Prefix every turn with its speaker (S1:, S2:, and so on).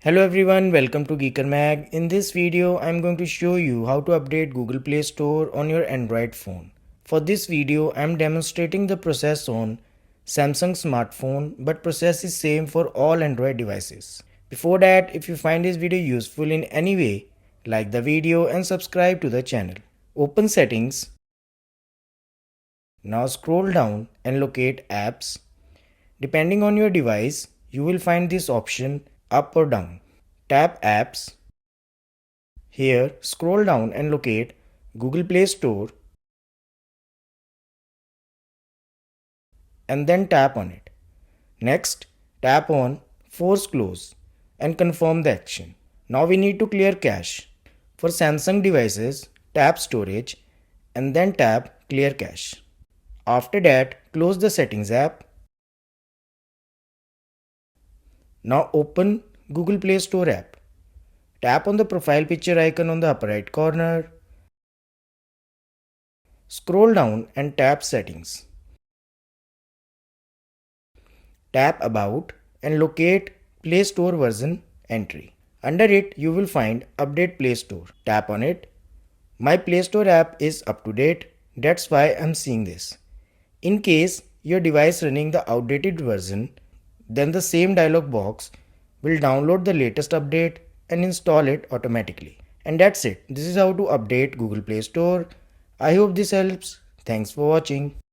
S1: Hello everyone, welcome to Geeker Mag. In this video, I'm going to show you how to update Google Play Store on your Android phone. For this video, I'm demonstrating the process on Samsung smartphone, but process is same for all Android devices. Before that, if you find this video useful in any way, like the video and subscribe to the channel. Open Settings. Now scroll down and locate Apps. Depending on your device, you will find this option up or down. Tap Apps. Here, scroll down and locate Google Play Store and then tap on it. Next, tap on Force Close and confirm the action. Now we need to clear cache. For Samsung devices, tap Storage and then tap Clear Cache. After that, close the Settings app. Now open Google Play Store app. Tap on the profile picture icon on the upper right corner. Scroll down and tap Settings. Tap About and locate Play Store version entry. Under it, you will find Update Play Store. Tap on it. My Play Store app is up to date. That's why I'm seeing this. In case your device running the outdated version, then the same dialog box will download the latest update and install it automatically. And that's it. This is how to update Google Play Store. I hope this helps. Thanks for watching.